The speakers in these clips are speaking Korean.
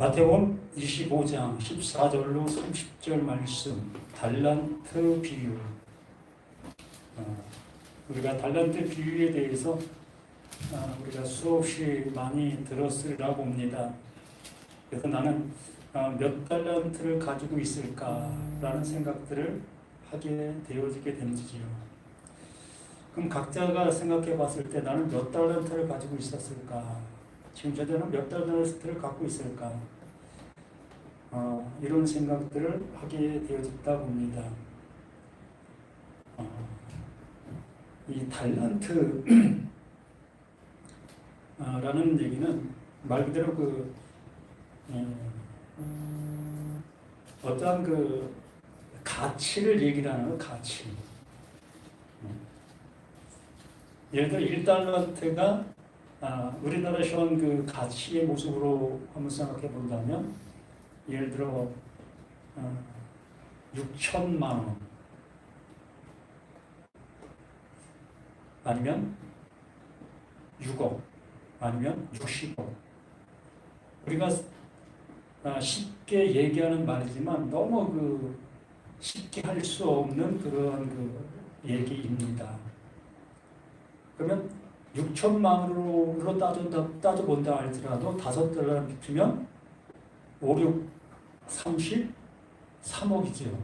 마태복음 25장 14절로 30절 말씀, 달란트 비유. 우리가 달란트 비유에 대해서 우리가 수없이 많이 들었으리라 봅니다. 그래서 나는 몇 달란트를 가지고 있을까라는 생각들을 하게 되어지게 되지요. 그럼 각자가 생각해 봤을 때 나는 몇 달란트를 가지고 있었을까? 지금 저자는 몇 달란트를 갖고 있을까? 이런 생각들을 하게 되어졌다 봅니다. 이 달란트 라는 얘기는 말 그대로 어떠한 가치를 얘기하는 거, 가치. 예를 들어 1달란트가 우리나라 현 가치의 모습으로 한번 생각해 본다면, 예를 들어 6천만 원 아니면 6억 아니면 60억. 우리가 쉽게 얘기하는 말이지만 너무 쉽게 할 수 없는 그런 얘기입니다. 그러면 6천만으로 따져본다 할지라도 5달러를 비추면 5, 6, 30, 3억이죠.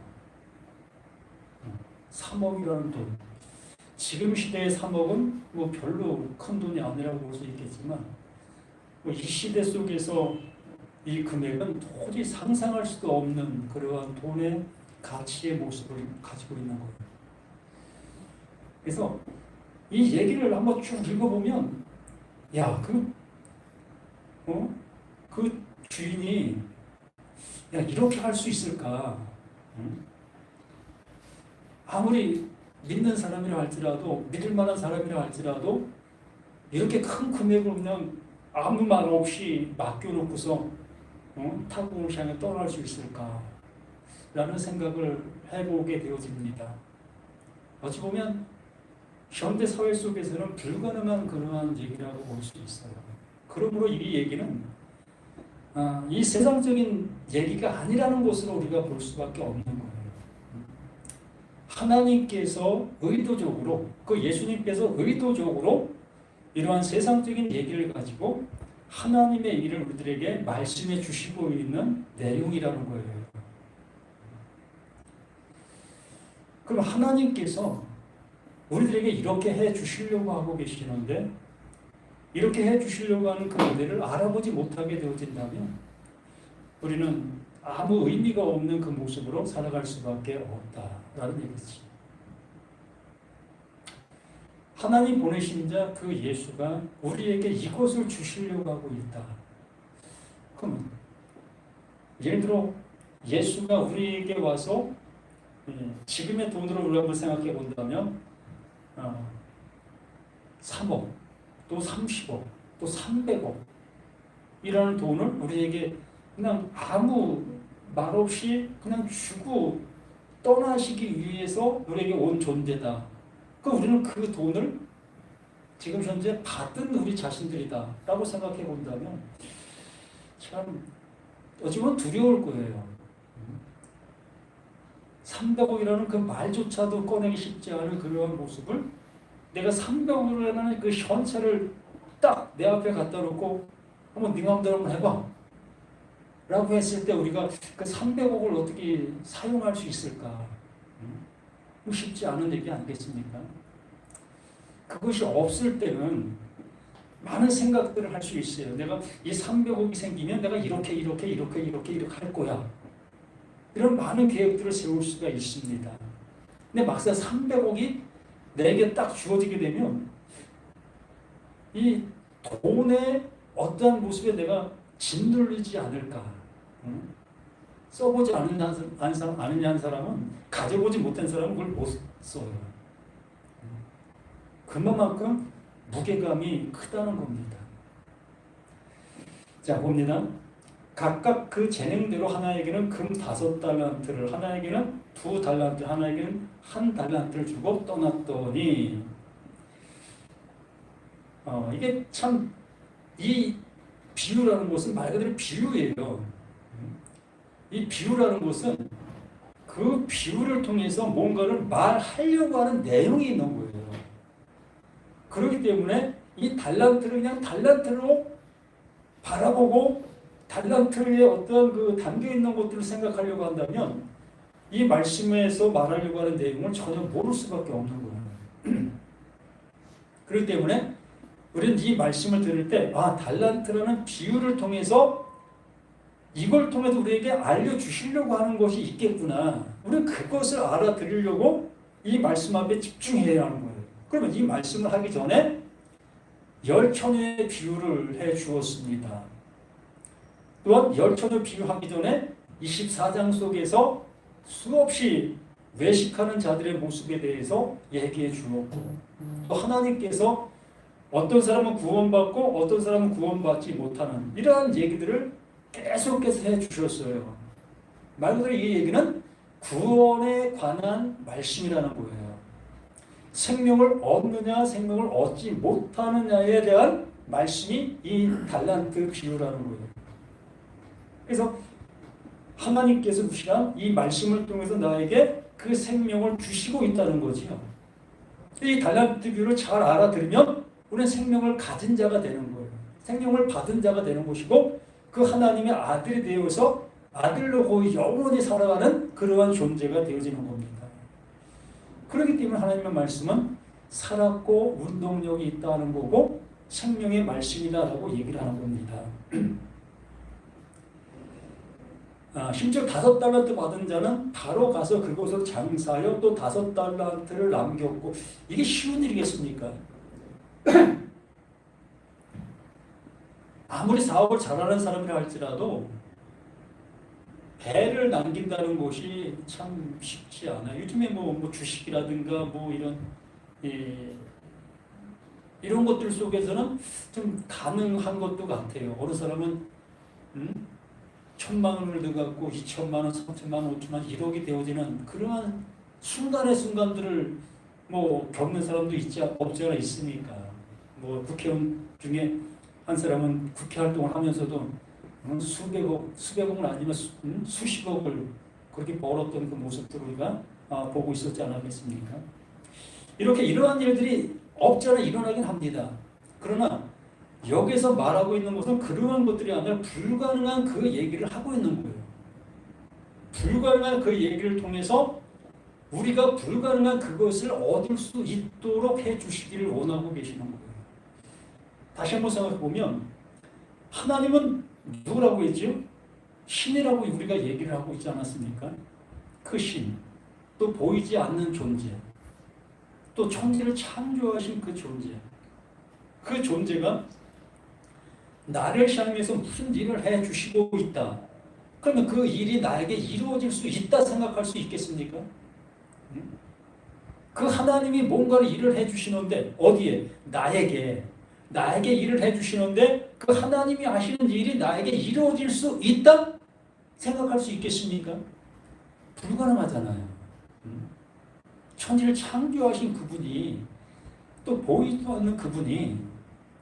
3억이라는 돈. 지금 시대의 3억은 별로 큰 돈이 아니라고 볼 수 있겠지만, 이 시대 속에서 이 금액은 도저히 상상할 수도 없는 그러한 돈의 가치의 모습을 가지고 있는 거예요. 그래서 이 얘기를 한번 쭉 읽어보면, 야, 그 주인이 이렇게 할 수 있을까? 아무리 믿는 사람이라 할지라도, 믿을 만한 사람이라 할지라도 이렇게 큰 금액을 그냥 아무 말 없이 맡겨놓고서 타국을 향해 떠날 수 있을까? 라는 생각을 해보게 되어집니다. 어찌 보면 현대 사회 속에서는 불가능한 그러한 얘기라고 볼 수 있어요. 그러므로 이 얘기는 이 세상적인 얘기가 아니라는 것으로 우리가 볼 수밖에 없는 거예요. 하나님께서 의도적으로, 예수님께서 의도적으로 이러한 세상적인 얘기를 가지고 하나님의 일을 우리들에게 말씀해 주시고 있는 내용이라는 거예요. 그럼 하나님께서 우리들에게 이렇게 해 주시려고 하고 계시는데, 이렇게 해 주시려고 하는 그 모델을 알아보지 못하게 되어진다면 우리는 아무 의미가 없는 그 모습으로 살아갈 수밖에 없다라는 얘기지. 하나님 보내신 자 그 예수가 우리에게 이것을 주시려고 하고 있다. 그럼 예를 들어 예수가 우리에게 와서 지금의 돈으로 우리가 한번 생각해 본다면 3억, 또 30억, 또 300억 이라는 돈을 우리에게 그냥 아무 말 없이 그냥 주고 떠나시기 위해서 우리에게 온 존재다. 우리는 그 돈을 지금 현재 받은 우리 자신들이다 라고 생각해 본다면 참 어찌 보면 두려울 거예요. 300억이라는 그 말조차도 꺼내기 쉽지 않은 그러한 모습을 내가 300억이라는 그 현찰을 딱 내 앞에 갖다 놓고 한번 네 마음대로 한번 해봐 라고 했을 때 우리가 그 300억을 어떻게 사용할 수 있을까? 쉽지 않은 얘기 아니겠습니까? 그것이 없을 때는 많은 생각들을 할 수 있어요. 내가 이 300억이 생기면 내가 이렇게 할 거야. 이런 많은 계획들을 세울 수가 있습니다. 근데 막상 300억이 내게 딱 주어지게 되면 이 돈의 어떠한 모습에 내가 짓눌리지 않을까. 써보지 않은 사람은, 가져보지 못한 사람은 그걸 못 써요. 그만큼 무게감이 크다는 겁니다. 자, 봅니다. 각각 그 재능대로 하나에게는 금 5달란트를, 하나에게는 2달란트, 하나에게는 1달란트를 주고 떠났더니, 이게 참 이 비유라는 것은 말 그대로 비유예요. 이 비유라는 것은 그 비유를 통해서 뭔가를 말하려고 하는 내용이 있는 거예요. 그렇기 때문에 이 달란트를 그냥 달란트로 바라보고 달란트에 어떤 그 담겨 있는 것들을 생각하려고 한다면 이 말씀에서 말하려고 하는 내용을 전혀 모를 수밖에 없는 거예요. 그렇기 때문에 우리는 이 말씀을 들을 때 달란트라는 비유를 통해서 이걸 통해서 우리에게 알려주시려고 하는 것이 있겠구나. 우리는 그것을 알아들으려고 이 말씀 앞에 집중해야 하는 거예요. 그러면 이 말씀을 하기 전에 열처녀의 비유를 해 주었습니다. 또한 열처녀 비유하기 전에 24장 속에서 수없이 외식하는 자들의 모습에 대해서 얘기해 주었고, 또 하나님께서 어떤 사람은 구원받고 어떤 사람은 구원받지 못하는 이러한 얘기들을 계속해서 해 주셨어요. 말 그대로 이 얘기는 구원에 관한 말씀이라는 거예요. 생명을 얻느냐 생명을 얻지 못하느냐에 대한 말씀이 이 달란트 비유라는 거예요. 그래서 하나님께서 주시는 이 말씀을 통해서 나에게 그 생명을 주시고 있다는 거지요. 이 달란트 비유를 잘 알아들으면 우리는 생명을 가진 자가 되는 거예요. 생명을 받은 자가 되는 것이고 그 하나님의 아들이 되어서 아들로 거의 영원히 살아가는 그러한 존재가 되어지는 겁니다. 그렇기 때문에 하나님의 말씀은 살았고 운동력이 있다는 거고 생명의 말씀이다라고 얘기를 하는 겁니다. 심지어 5달란트 받은 자는 바로 가서 그곳을 장사하여 또 5달란트를 남겼고, 이게 쉬운 일이겠습니까? 아무리 사업을 잘하는 사람이라 할지라도 배를 남긴다는 것이 참 쉽지 않아요. 요즘에 뭐 주식이라든가 뭐 이런 것들 속에서는 좀 가능한 것도 같아요. 어느 사람은 1,000만 원을 넣어갖고 2,000만 원, 3,000만 원, 5,000만 원, 1억이 되어지는 그러한 순간의 순간들을 뭐 겪는 사람도 없지 않아 있으니까. 뭐 국회의원 중에 한 사람은 국회 활동을 하면서도 수백억은 아니면 수십억을 그렇게 벌었던 그 모습들을 우리가 보고 있었지 않았겠습니까? 이렇게 이러한 일들이 없지 않아 일어나긴 합니다. 그러나 여기서 말하고 있는 것은 그러한 것들이 아니라 불가능한 그 얘기를 하고 있는 거예요. 불가능한 그 얘기를 통해서 우리가 불가능한 그것을 얻을 수 있도록 해주시기를 원하고 계시는 거예요. 다시 한번 생각해 보면 하나님은 누구라고 했죠? 신이라고 우리가 얘기를 하고 있지 않았습니까? 그 신, 또 보이지 않는 존재, 또 천지를 창조하신 그 존재, 그 존재가 나를 향해서 무슨 일을 해주시고 있다. 그러면 그 일이 나에게 이루어질 수 있다 생각할 수 있겠습니까? 그 하나님이 뭔가를 일을 해주시는데 어디에? 나에게 일을 해주시는데 그 하나님이 하시는 일이 나에게 이루어질 수 있다 생각할 수 있겠습니까? 불가능하잖아요. 천지를 창조하신 그분이, 또 보이지도 않는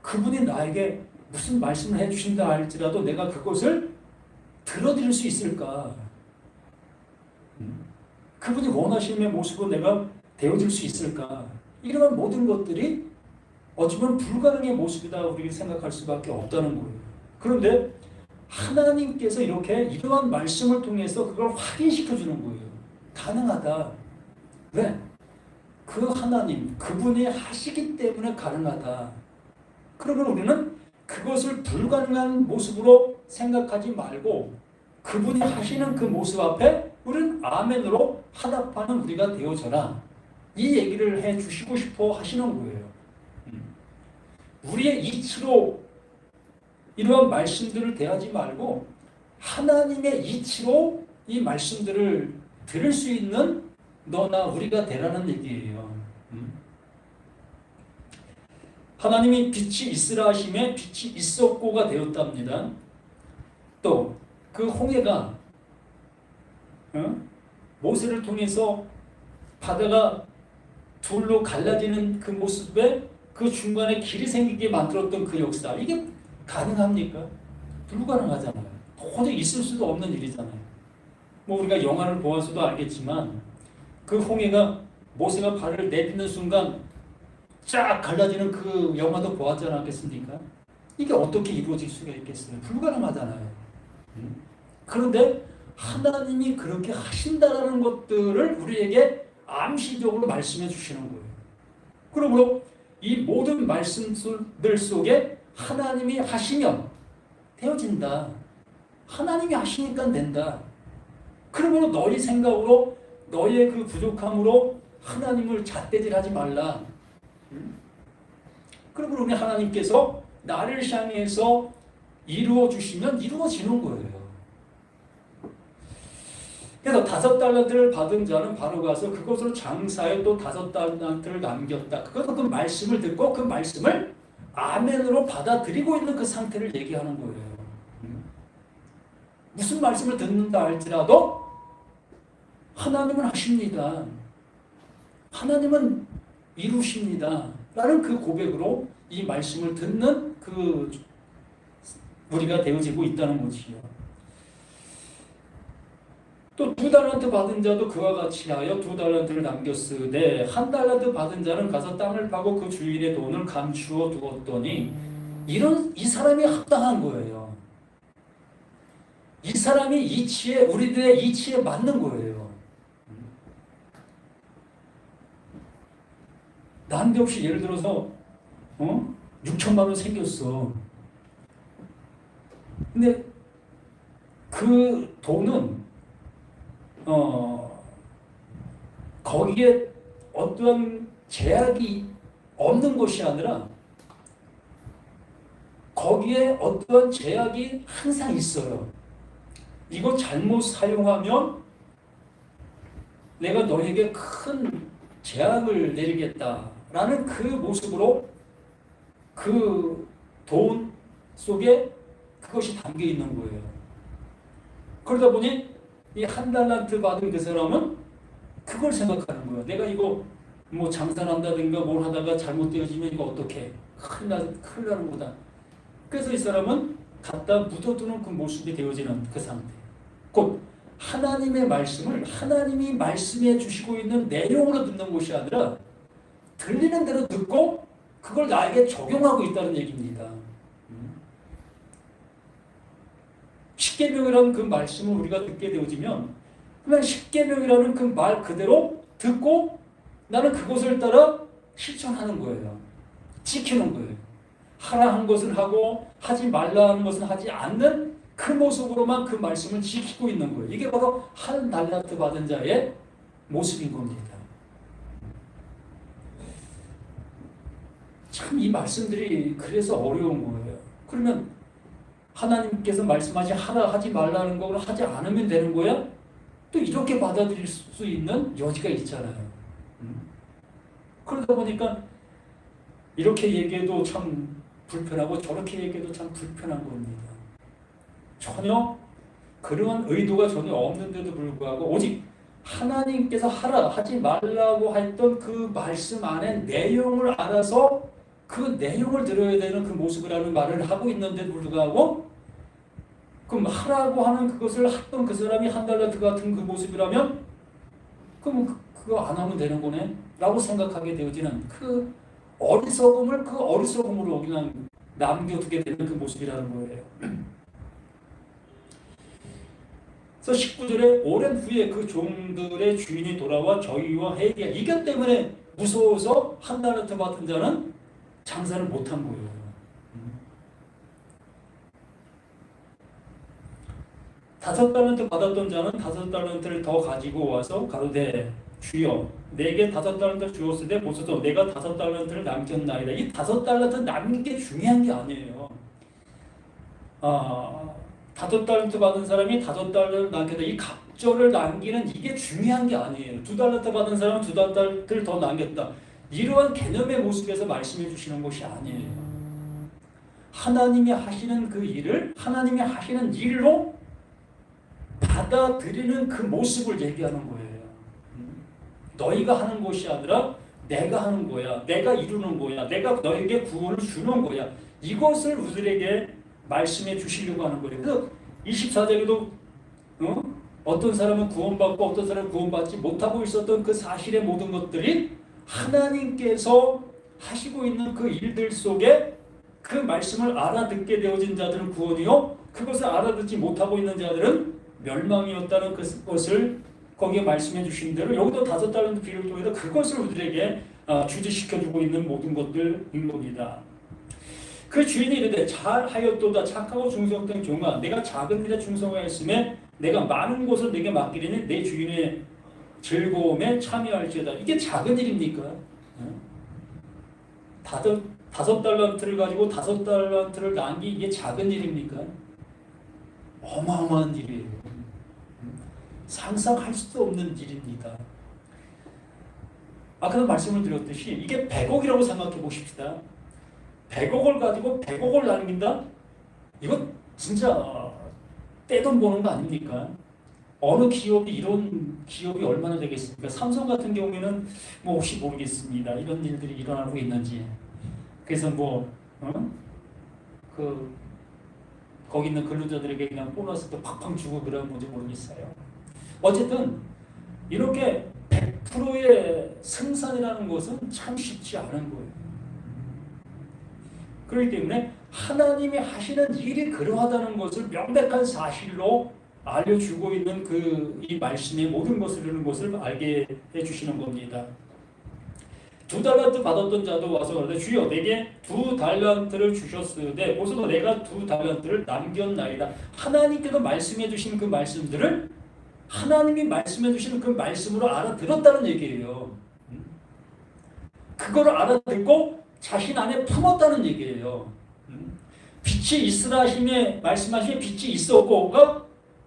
그분이 나에게 무슨 말씀을 해주신다 할지라도 내가 그것을 들어드릴 수 있을까? 그분이 원하시는 모습으로 내가 되어질 수 있을까? 이러한 모든 것들이 어쩌면 불가능의 모습이다 우리가 생각할 수밖에 없다는 거예요. 그런데 하나님께서 이러한 말씀을 통해서 그걸 확인시켜 주는 거예요. 가능하다. 왜? 그 하나님, 그분이 하시기 때문에 가능하다. 그러면 우리는 그것을 불가능한 모습으로 생각하지 말고 그분이 하시는 그 모습 앞에 우리는 아멘으로 화답하는 우리가 되어져라. 이 얘기를 해주시고 싶어 하시는 거예요. 우리의 이치로 이러한 말씀들을 대하지 말고 하나님의 이치로 이 말씀들을 들을 수 있는 너나 우리가 되라는 얘기예요. 하나님이 빛이 있으라 하심에 빛이 있었고가 되었답니다. 또 그 홍해가 모세를 통해서 바다가 둘로 갈라지는 그 모습에 그 중간에 길이 생기게 만들었던 그 역사, 이게 가능합니까? 불가능하잖아요. 도저히 있을 수도 없는 일이잖아요. 뭐 우리가 영화를 보아서도 알겠지만 그 홍해가 모세가 발을 내딛는 순간 쫙 갈라지는 그 영화도 보았지 않겠습니까? 이게 어떻게 이루어질 수가 있겠어요? 불가능하잖아요. 그런데 하나님이 그렇게 하신다라는 것들을 우리에게 암시적으로 말씀해 주시는 거예요. 그러므로 이 모든 말씀들 속에 하나님이 하시면 되어진다. 하나님이 하시니까 된다. 그러므로 너희 생각으로 너의 그 부족함으로 하나님을 잣대질하지 말라. 그러므로 우리 하나님께서 나를 향해서 이루어 주시면 이루어지는 거예요. 그래서 5달란트를 받은 자는 바로 가서 그것으로 장사해 또 5달란트를 남겼다. 그것은 그 말씀을 듣고 그 말씀을 아멘으로 받아들이고 있는 그 상태를 얘기하는 거예요. 무슨 말씀을 듣는다 할지라도 하나님은 하십니다. 하나님은 이루십니다. 라는 그 고백으로 이 말씀을 듣는 그 우리가 되어지고 있다는 것이요. 또 2달란트 받은 자도 그와 같이 하여 2달란트를 남겼으되 1달란트 받은 자는 가서 땅을 파고 그 주인의 돈을 감추어 두었더니 이 사람이 합당한 거예요. 이 사람이 이치에 우리들의 이치에 맞는 거예요. 난데없이 예를 들어서 6천만 원 생겼어. 근데 그 돈은 거기에 어떤 제약이 없는 것이 아니라 거기에 어떤 제약이 항상 있어요. 이거 잘못 사용하면 내가 너에게 큰 제약을 내리겠다라는 그 모습으로 그 돈 속에 그것이 담겨 있는 거예요. 그러다 보니 이 1달란트 받은 그 사람은 그걸 생각하는 거예요. 내가 이거 뭐 장사한다든가 뭘 하다가 잘못되어지면 이거 어떡해. 큰일 나는 거다. 그래서 이 사람은 갖다 묻어두는 그 모습이 되어지는 그 상태. 곧 하나님의 말씀을 하나님이 말씀해 주시고 있는 내용으로 듣는 것이 아니라 들리는 대로 듣고 그걸 나에게 적용하고 있다는 얘기입니다. 십계명이라는 그 말씀을 우리가 듣게 되어지면 그냥 십계명이라는 그 말 그대로 듣고 나는 그것을 따라 실천하는 거예요. 지키는 거예요. 하라 한 것을 하고 하지 말라 하는 것은 하지 않는 그 모습으로만 그 말씀을 지키고 있는 거예요. 이게 바로 1달란트 받은 자의 모습인 겁니다. 참 이 말씀들이 그래서 어려운 거예요. 그러면 하나님께서 말씀하지 하라 하지 말라는 걸 하지 않으면 되는 거야? 또 이렇게 받아들일 수 있는 여지가 있잖아요. 그러다 보니까 이렇게 얘기해도 참 불편하고 저렇게 얘기해도 참 불편한 겁니다. 전혀 그러한 의도가 전혀 없는데도 불구하고 오직 하나님께서 하라 하지 말라고 했던 그 말씀 안에 내용을 알아서 그 내용을 들어야 되는 그 모습이라는 말을 하고 있는데도 불구하고 그럼 하라고 하는 그것을 했던 그 사람이 1달란트 같은 그 모습이라면 그럼 그거 안 하면 되는 거네 라고 생각하게 되어지는 그 어리석음을 그 어리석음으로 그냥 남겨두게 되는 그 모습이라는 거예요. 그래서 19절에 오랜 후에 그 종들의 주인이 돌아와 저희와 회개 이것 때문에 무서워서 1달란트 받은 자는 장사를 못한 거예요. 5달란트 받았던 자는 5달란트를 더 가지고 와서 가로되 주여 내게 5달란트를 주었으되 보소서 내가 5달란트를 남겼나이다. 이 5달란트 남긴 게 중요한 게 아니에요. 5달란트 받은 사람이 5달란트를 남겼다. 이 갑절을 남기는 이게 중요한 게 아니에요. 2달란트 받은 사람은 2달란트를 더 남겼다. 이러한 개념의 모습에서 말씀해 주시는 것이 아니에요. 하나님이 하시는 그 일을 하나님이 하시는 일로 받아들이는 그 모습을 얘기하는 거예요. 너희가 하는 것이 아니라 내가 하는 거야. 내가 이루는 거야. 내가 너에게 구원을 주는 거야. 이것을 우리에게 말씀해 주시려고 하는 거예요. 그래서 24장에도 어떤 사람은 구원받고 어떤 사람은 구원받지 못하고 있었던 그 사실의 모든 것들이 하나님께서 하시고 있는 그 일들 속에 그 말씀을 알아듣게 되어진 자들은 구원이요, 그것을 알아듣지 못하고 있는 자들은 멸망이었다는 것을 거기에 말씀해 주신 대로 여기도 5달란트 비를 통해서 그것을 우리에게 주지시켜주고 있는 모든 것들인 겁니다. 그 주인이 이르되 잘하였도다 착하고 충성된 종아, 내가 작은 일에 충성하였음에 내가 많은 것을 내게 맡기리니 내 주인의 즐거움에 참여할지어다. 이게 작은 일입니까? 5달란트를 가지고 5달란트를 남기, 이게 작은 일입니까? 어마어마한 일이에요. 상상할 수도 없는 일입니다. 아까도 말씀을 드렸듯이 이게 100억이라고 생각해 보십시다. 100억을 가지고 100억을 나눈다? 이거 진짜 떼돈 버는 거 아닙니까? 어느 기업이 이런 기업이 얼마나 되겠습니까? 삼성 같은 경우에는 뭐 혹시 모르겠습니다. 이런 일들이 일어나고 있는지. 그래서 거기 있는 근로자들에게 그냥 보너스도 팍팍 주고 그러면 뭔지 모르겠어요. 어쨌든 이렇게 100%의 생산이라는 것은 참 쉽지 않은 거예요. 그렇기 때문에 하나님이 하시는 일이 그러하다는 것을 명백한 사실로 알려주고 있는 이 말씀의 모든 것을 알게 해주시는 겁니다. 2달란트 받았던 자도 와서 그러되 주여 내게 2달란트를 주셨으되 보소서 내가 2달란트를 남겼나이다. 하나님께서 말씀해 주신 그 말씀들을 하나님이 말씀해 주시는 그 말씀으로 알아들었다는 얘기예요. 그걸 알아듣고 자신 안에 품었다는 얘기예요. 빛이 있으라 하심에 말씀하시면 빛이 있었고,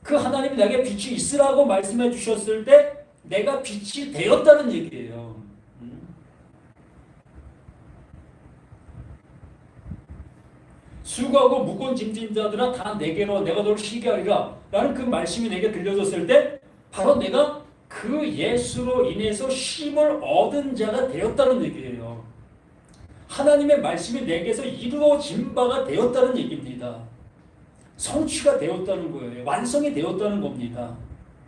그 하나님이 내게 빛이 있으라고 말씀해 주셨을 때 내가 빛이 되었다는 얘기예요. 수고하고 무거운 짐진 자들아 다 내게로 내가 너를 쉬게 하리라 라는 그 말씀이 내게 들려졌을 때 바로 내가 그 예수로 인해서 쉼을 얻은 자가 되었다는 얘기예요. 하나님의 말씀이 내게서 이루어진 바가 되었다는 얘기입니다. 성취가 되었다는 거예요. 완성이 되었다는 겁니다.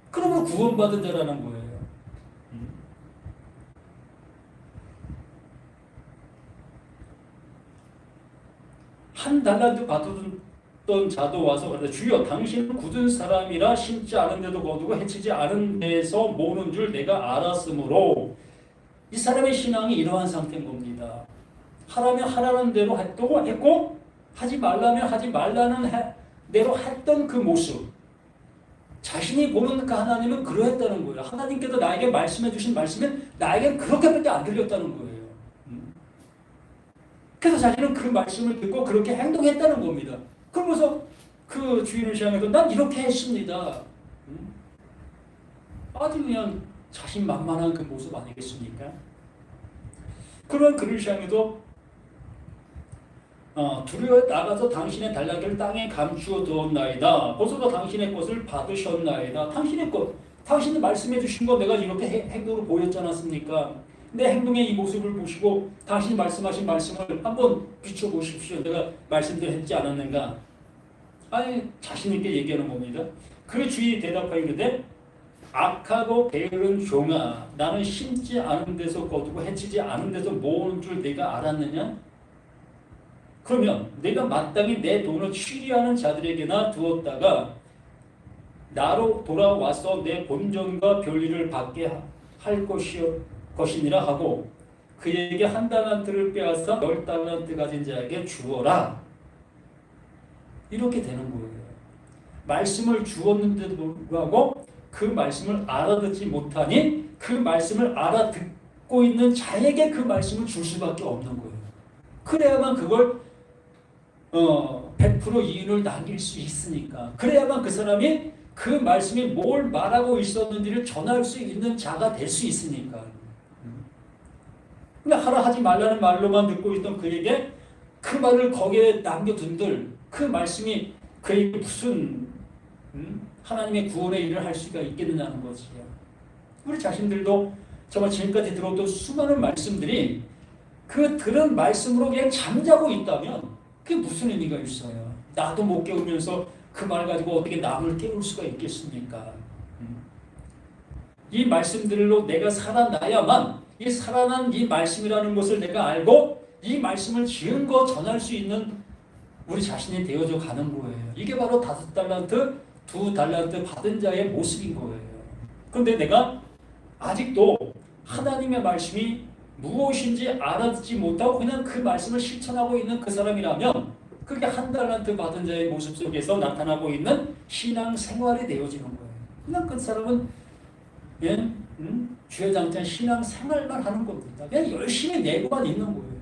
그러면 구원받은 자라는 거예요. 한 달란트 받았던 자도 와서 그러되 주여 당신은 굳은 사람이라 심지 않은 데도 거두고 해치지 않은 데서 모으는 줄 내가 알았으므로, 이 사람의 신앙이 이러한 상태인 겁니다. 하라면 하라는 대로 했고 하지 말라면 하지 말라는 대로 했던 그 모습, 자신이 보는 그 하나님은 그러했다는 거예요. 하나님께서 나에게 말씀해 주신 말씀은 나에겐 그렇게밖에 안 들렸다는 거예요. 그래서 자신은 그 말씀을 듣고 그렇게 행동했다는 겁니다. 그러면서 그 주인을 향해서 난 이렇게 했습니다. 아주 그냥 자신만만한 그 모습 아니겠습니까? 그런 그를 향해도 두려워 나가서 당신의 달란트를 땅에 감추어 두었나이다. 보소서 당신의 것을 받으셨나이다. 당신의 것, 당신이 말씀해 주신 거 내가 이렇게 행동으로 보였지 않았습니까? 내 행동의 이 모습을 보시고 당신이 말씀하신 말씀을 한번 비춰보십시오. 내가 말씀드렸지 않았는가? 아니, 자신 있게 얘기하는 겁니다. 그 주인이 대답하기를 악하고 게으른 종아, 나는 심지 않은 데서 거두고 해치지 않은 데서 모으는 줄 내가 알았느냐? 그러면 내가 마땅히 내 돈을 취리하는 자들에게나 두었다가 나로 돌아와서 내 본전과 별일을 받게 할 것이니라 하고 그에게 1달란트를 빼앗아 10달란트 가진 자에게 주어라. 이렇게 되는 거예요. 말씀을 주었는데도 불구하고 그 말씀을 알아듣지 못하니 그 말씀을 알아듣고 있는 자에게 그 말씀을 줄 수밖에 없는 거예요. 그래야만 그걸 100% 이윤을 남길 수 있으니까. 그래야만 그 사람이 그 말씀이 뭘 말하고 있었는지를 전할 수 있는 자가 될 수 있으니까. 근데 하라 하지 말라는 말로만 듣고 있던 그에게 그 말을 거기에 남겨둔들 그 말씀이 그에게 무슨 하나님의 구원의 일을 할 수가 있겠느냐는 것이요. 우리 자신들도 정말 지금까지 들었던 수많은 말씀들이 그 들은 말씀으로 그냥 잠자고 있다면 그게 무슨 의미가 있어요? 나도 못 깨우면서 그 말 가지고 어떻게 남을 깨울 수가 있겠습니까? 이 말씀들로 내가 살아나야만 이 살아난 이 말씀이라는 것을 내가 알고 이 말씀을 지은거 전할 수 있는 우리 자신이 되어져 가는 거예요. 이게 바로 5달란트, 2달란트 받은 자의 모습인 거예요. 그런데 내가 아직도 하나님의 말씀이 무엇인지 알아듣지 못하고 그냥 그 말씀을 실천하고 있는 그 사람이라면 그게 1달란트 받은 자의 모습 속에서 나타나고 있는 신앙 생활이 되어지는 거예요. 그냥 그 사람은 주야장창 신앙 생활만 하는 겁니다. 그냥 열심히 내고만 있는 거예요.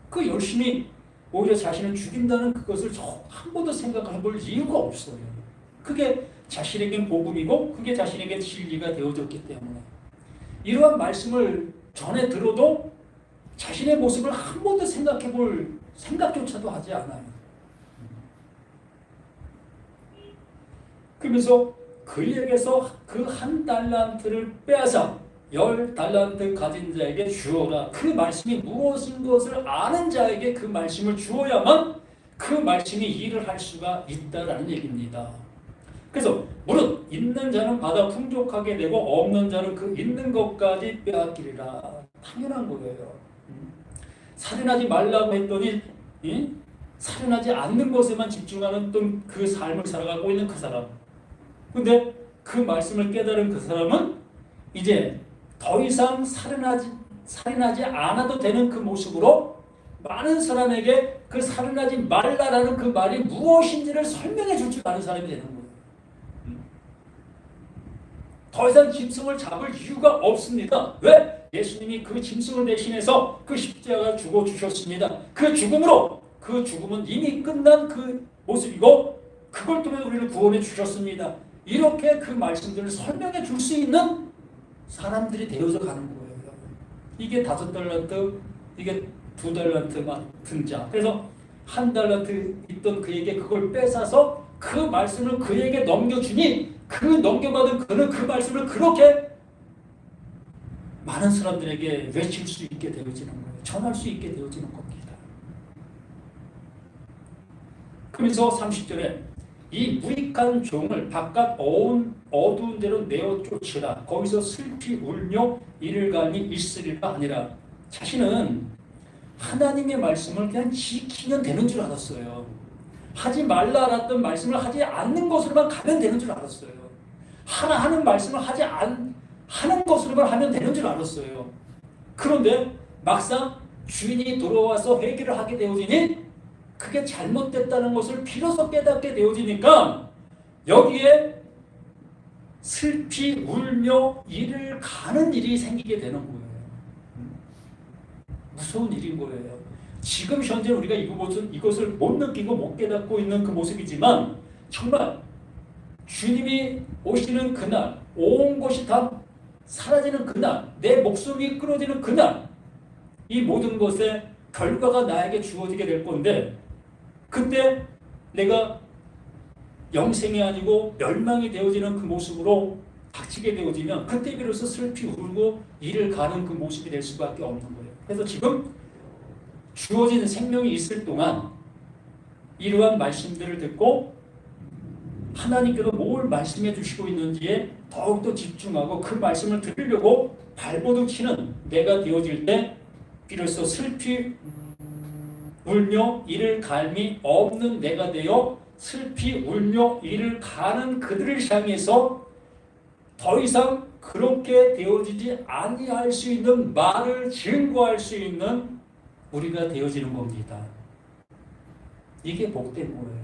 그 열심히 오히려 자신을 죽인다는 그것을 한 번도 생각해 볼 이유가 없어요. 그게 자신에겐 복음이고 그게 자신에겐 진리가 되어졌기 때문에 이러한 말씀을 전에 들어도 자신의 모습을 한 번도 생각해 볼 생각조차도 하지 않아요. 그러면서 그에게서 그 1달란트를 빼앗아 10달란트 가진 자에게 주어라. 그 말씀이 무엇인 것을 아는 자에게 그 말씀을 주어야만 그 말씀이 일을 할 수가 있다라는 얘기입니다. 그래서 물론 있는 자는 받아 풍족하게 되고 없는 자는 그 있는 것까지 빼앗기리라. 당연한 거예요. 살인하지 말라고 했더니 살인하지 않는 것에만 집중하는 그 삶을 살아가고 있는 그 사람. 근데 그 말씀을 깨달은 그 사람은 이제 더 이상 살인하지 않아도 되는 그 모습으로 많은 사람에게 그 살인하지 말라라는 그 말이 무엇인지를 설명해 줄 줄 아는 사람이 되는 거예요. 더 이상 짐승을 잡을 이유가 없습니다. 왜? 예수님이 그 짐승을 대신해서 그 십자가를 죽어 주셨습니다. 그 죽음으로 그 죽음은 이미 끝난 그 모습이고 그걸 통해 우리를 구원해 주셨습니다. 이렇게 그 말씀들을 설명해 줄 수 있는 사람들이 되어서 가는 거예요. 이게 5달란트, 이게 2달란트 맡은 자. 그래서 1달란트 있던 그에게 그걸 뺏어서 그 말씀을 그에게 넘겨주니 그 넘겨받은 그는 그 말씀을 그렇게 많은 사람들에게 외칠 수 있게 되어지는 거예요. 전할 수 있게 되어지는 겁니다. 그래서 30절에 이 무익한 종을 바깥 어두운 데로 내어 쫓으라. 거기서 슬피 울며 이를 갈미 있으리가 아니라 자신은 하나님의 말씀을 그냥 지키면 되는 줄 알았어요. 하지 말라 알았던 말씀을 하지 않는 것으로만 가면 되는 줄 알았어요. 하나 하는 말씀을 하는 것으로만 하면 되는 줄 알았어요. 그런데 막상 주인이 돌아와서 회개를 하게 되어지니 그게 잘못됐다는 것을 비로소 깨닫게 되어지니까 여기에 슬피 울며 이를 가는 일이 생기게 되는 거예요. 무서운 일인 거예요. 지금 현재 우리가 이것을 못 느끼고 못 깨닫고 있는 그 모습이지만 정말 주님이 오시는 그날, 온 것이 다 사라지는 그날, 내 목숨이 끊어지는 그날, 이 모든 것의 결과가 나에게 주어지게 될 건데 그때 내가 영생이 아니고 멸망이 되어지는 그 모습으로 닥치게 되어지면 그때 비로소 슬피 울고 이를 가는 그 모습이 될 수밖에 없는 거예요. 그래서 지금 주어진 생명이 있을 동안 이러한 말씀들을 듣고 하나님께서 뭘 말씀해 주시고 있는지에 더욱더 집중하고 그 말씀을 들으려고 발버둥 치는 내가 되어질 때 비로소 슬피 울며 이를 갈미 없는 내가 되어 슬피 울며 이를 가는 그들을 향해서 더 이상 그렇게 되어지지 아니할 수 있는 말을 증거할 수 있는 우리가 되어지는 겁니다. 이게 복된 거예요.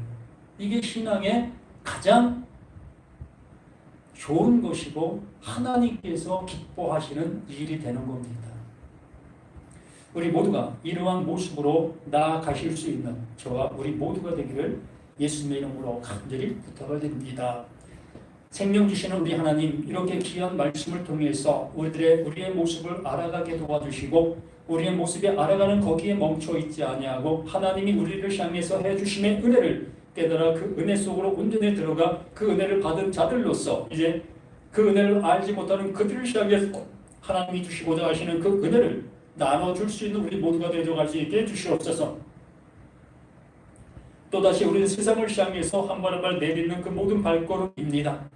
이게 신앙의 가장 좋은 것이고 하나님께서 기뻐하시는 일이 되는 겁니다. 우리 모두가 이러한 모습으로 나아가실 수 있는 저와 우리 모두가 되기를 예수님의 이름으로 간절히 부탁을 드립니다. 생명 주시는 우리 하나님, 이렇게 귀한 말씀을 통해서 우리의 모습을 알아가게 도와주시고 우리의 모습에 알아가는 거기에 멈춰 있지 아니하고 하나님이 우리를 향해서 해주심의 은혜를 깨달아 그 은혜 속으로 온전히 들어가 그 은혜를 받은 자들로서 이제 그 은혜를 알지 못하는 그들을 향해서 하나님이 주시고자 하시는 그 은혜를 나눠줄 수 있는 우리 모두가 되어갈 수 있게 해주시옵소서. 또다시 우리는 세상을 향해서 한 발 한 발 내딛는 그 모든 발걸음입니다.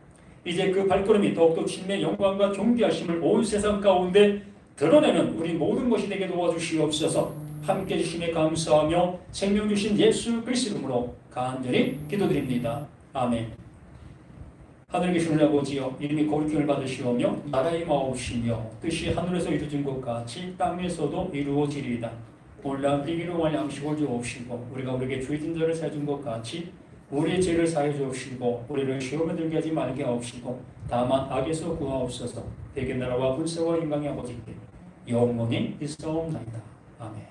이제 그 발걸음이 더욱더 주님의 영광과 존귀하심을 온 세상 가운데 드러내는 우리 모든 것이 되게 도와주시옵소서. 함께 해주심에 감사하며 생명 주신 예수 그리스도 이름으로 간절히 기도드립니다. 아멘. 하늘에 계신 우리 아버지여, 이름이 거룩함을 받으시오며 나라의 마옵시며 뜻이 하늘에서 이루어진 것 같이 땅에서도 이루어지리이다. 오늘날 우리에게 원하는 양식을 주옵시고 우리가 우리에게 죄진 자를 사해준 것 같이 우리의 죄를 사해 주옵시고 우리를 시험에 들게 하지 말게 하옵시고 다만 악에서 구하옵소서. 대개 나라와 군사와 영광의 아버지께 영원히 있사옵나이다. 아멘.